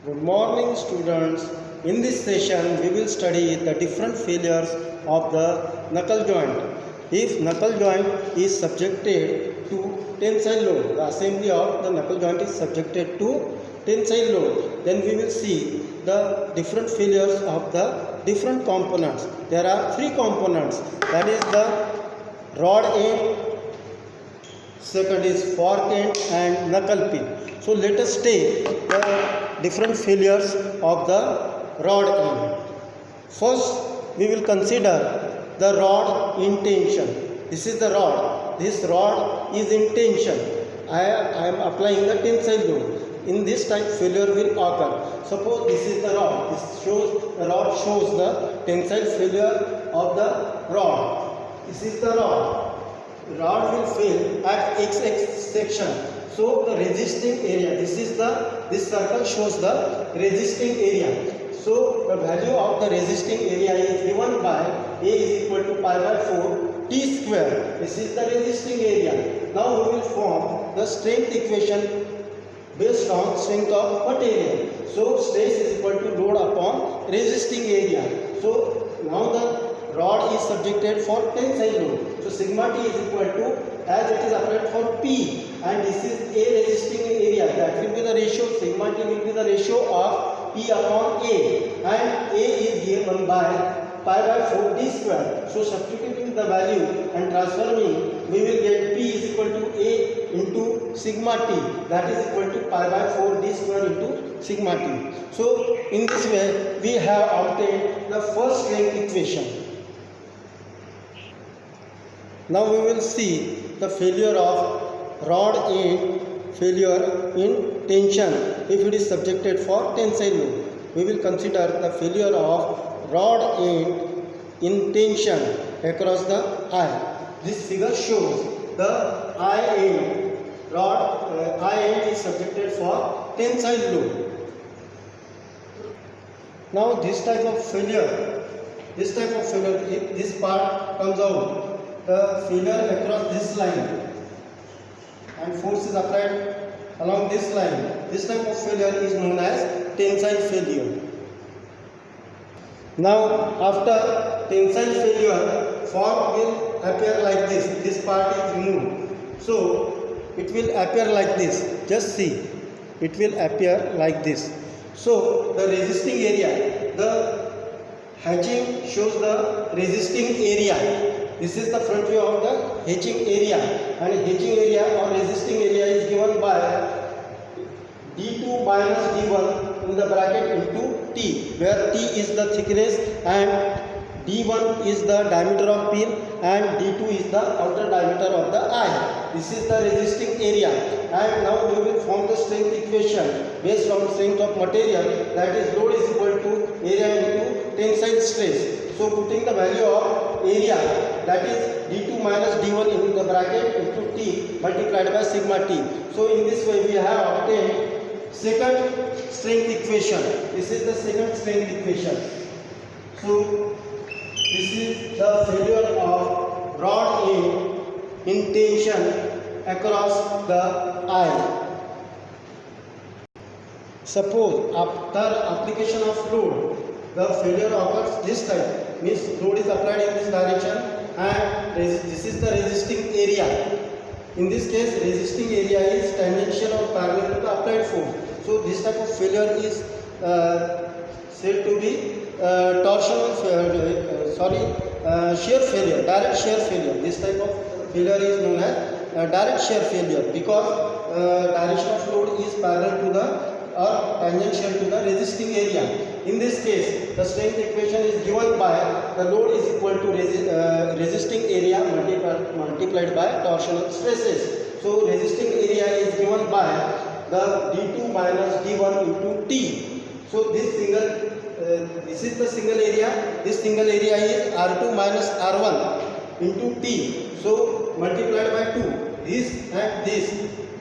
Good morning, students. In this session, we will study the different failures of the knuckle joint. If knuckle joint is subjected to tensile load, the assembly of the knuckle joint is subjected to tensile load, then we will see the different failures of the different components. There are three components, that is the rod end, second is fork end and knuckle pin. So let us take the different failures of the rod end. First we will consider the rod in tension. This is the rod. This rod is in tension. I am applying the tensile load. In this type failure will occur. Suppose this is the rod. The rod shows the tensile failure of the rod. This is the rod. Rod will fail at XX section. So the resisting area, this circle shows the resisting area. So the value of the resisting area is given by A is equal to pi by 4 T square. This is the resisting area. Now we will form the strength equation based on strength of material. So stress is equal to load upon resisting area. So now the rod is subjected for tensile load. So sigma T is equal to, as it is applied for P, and this is A resisting area, that will be the ratio, sigma T will be the ratio of P upon A, and A is given by pi by 4 D square. So substituting the value and transforming, we will get P is equal to A into sigma T, that is equal to pi by 4 D square into sigma T. So in this way we have obtained the first strength equation. Now we will see the failure of rod end failure in tension if it is subjected for tensile load. We will consider the failure of rod end in tension across the eye. This figure shows the eye end. Eye end is subjected for tensile load. Now this type of failure, if this part comes out, the failure across this line and force is applied along this line, this type of failure is known as tensile failure. Now after tensile failure, fork will appear like this. This part is removed, so it will appear like this. Just see, it will appear like this. So the resisting area, the hatching shows the resisting area. This is the front view of the hatching area, and hatching area or resisting area is given by D2 minus D1 in the bracket into T, where T is the thickness and D1 is the diameter of pin and D2 is the outer diameter of the eye. This is the resisting area, and now we will form the strength equation based on strength of material, that is load is equal to area into tensile stress. So putting the value of area, that is D2 minus D1 in the bracket into T multiplied by sigma T. So in this way we have obtained second strength equation. This is the second strength equation. So this is the failure of rod end in tension across the eye. Suppose after application of load, the failure occurs this type, means load is applied in this direction and this is the resisting area. In this case, resisting area is tangential or parallel to the applied force. So this type of failure is said to be shear failure, direct shear failure. This type of failure is known as direct shear failure, because direction of load is parallel to the or tangential to the resisting area. In this case, the strength equation is given by the load is equal to resisting area multiplied by torsional stresses. So resisting area is given by the D2 minus D1 into T. So this is the single area. This single area is R2 minus R1 into T. So multiplied by 2. This and this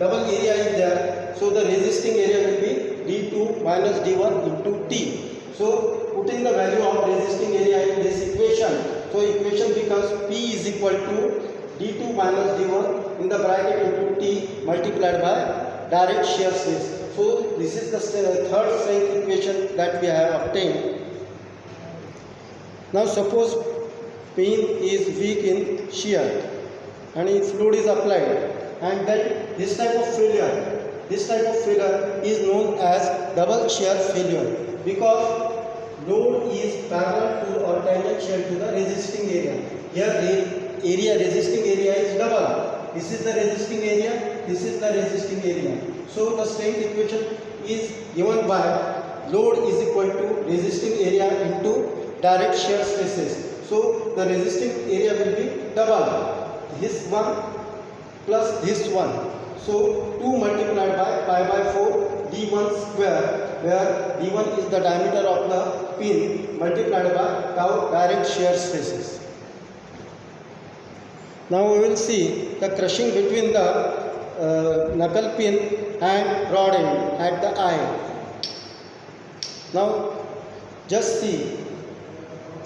double area is there. So the resisting area will be D2 minus D1 into T. So putting the value of resisting area in this equation, so equation becomes P is equal to D2 minus D1 in the bracket into T multiplied by direct shear stress. So this is the third strength equation that we have obtained. Now suppose pin is weak in shear and if load is applied, and then this type of failure is known as double shear failure, because load is parallel to or tangential to the resisting area. Here resisting area is double. This is the resisting area, this is the resisting area. So the strength equation is given by load is equal to resisting area into direct shear stresses. So the resisting area will be double, this one plus this one. So 2 multiplied by pi by 4 d1 square, where d1 is the diameter of the pin, multiplied by tau direct shear stresses. Now we will see the crushing between the knuckle pin and rod end at the eye. Now just see,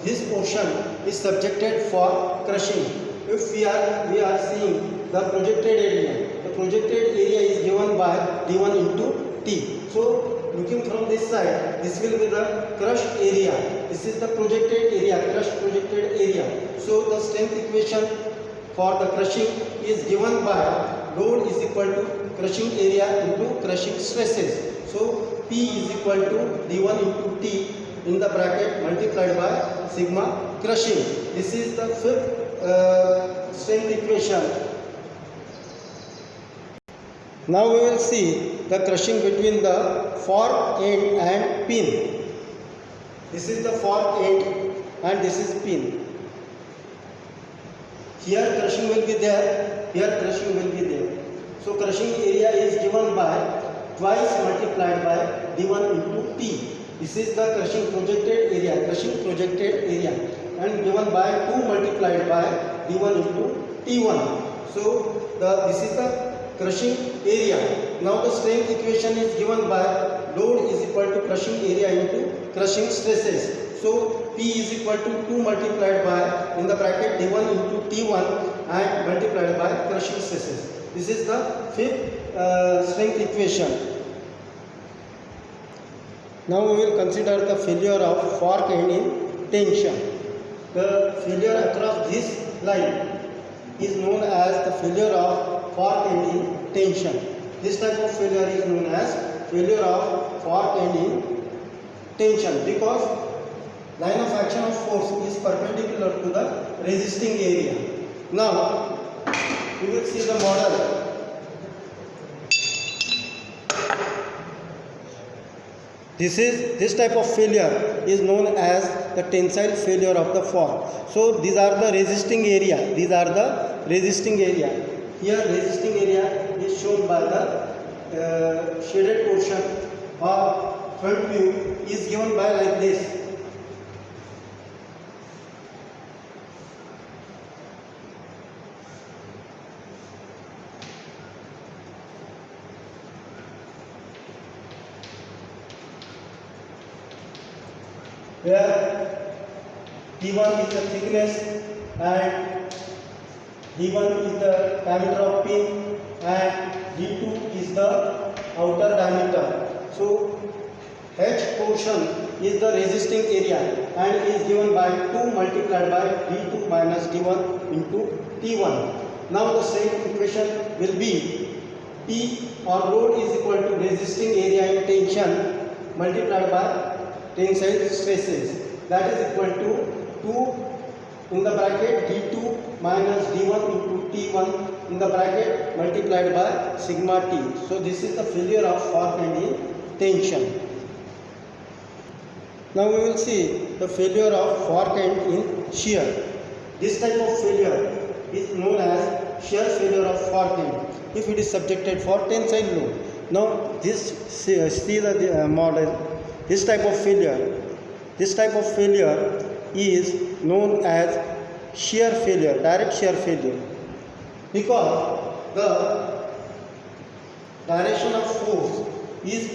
this portion is subjected for crushing. If we are seeing the projected area is given by d1 into t. So looking from this side, this will be the crushed area. This is the projected area, crushed projected area. So the strength equation for the crushing is given by load is equal to crushing area into crushing stresses. So P is equal to d1 into t in the bracket multiplied by sigma crushing. This is the fifth strength equation. Now we will see the crushing between the fork end and pin. This is the fork end and this is pin. Here crushing will be there, here crushing will be there. So crushing area is given by twice multiplied by d1 into t. This is the crushing projected area, and given by 2 multiplied by d1 into t1. So this is the crushing area. Now the strength equation is given by load is equal to crushing area into crushing stresses. So P is equal to 2 multiplied by in the bracket d1 into t1 and multiplied by crushing stresses. This is the fifth strength equation. Now we will consider the failure of fork end in tension. The failure across this line is known as the failure of fork end in tension. This type of failure is known as failure of fork end in tension, because line of action of force is perpendicular to the resisting area. Now we will see the model. This type of failure is known as the tensile failure of the fork. So these are the resisting area. Here resisting area is shown by the shaded portion, or front view is given by like this. Where d1 is the thickness and d1 is the diameter of pin and d2 is the outer diameter. So H portion is the resisting area and is given by 2 multiplied by d2 minus d1 into t1. Now the strength equation will be P or load is equal to resisting area in tension multiplied by tensile stresses, that is equal to 2 in the bracket d2 minus d1 into t1 in the bracket multiplied by sigma t. So this is the failure of fork end in tension. Now we will see the failure of fork end in shear. This type of failure is known as shear failure of fork end if it is subjected for tensile load. Now see the model. This type of failure is known as shear failure, direct shear failure, because the direction of force is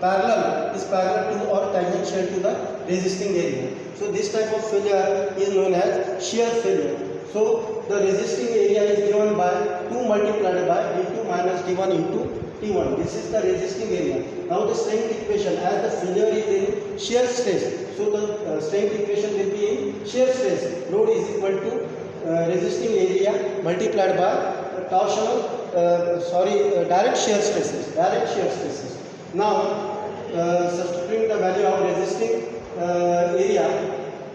parallel to or tangential to the resisting area. So this type of failure is known as shear failure. So the resisting area is given by 2 multiplied by d2 minus d1 into T1. This is the resisting area. Now the strength equation, as the failure is in shear stress, so the strength equation will be in shear stress. Load is equal to resisting area multiplied by torsional, direct shear stresses. Now substituting the value of resisting area,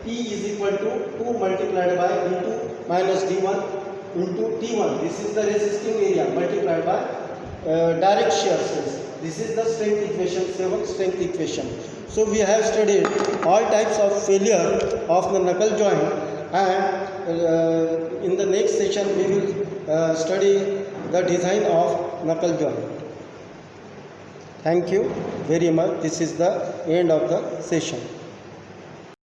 P is equal to 2 multiplied by d2 minus d1 into T1. This is the resisting area multiplied by direct shear stress. This is the strength equation, 7th strength equation. So we have studied all types of failure of the knuckle joint, and in the next session we will study the design of knuckle joint. Thank you very much. This is the end of the session.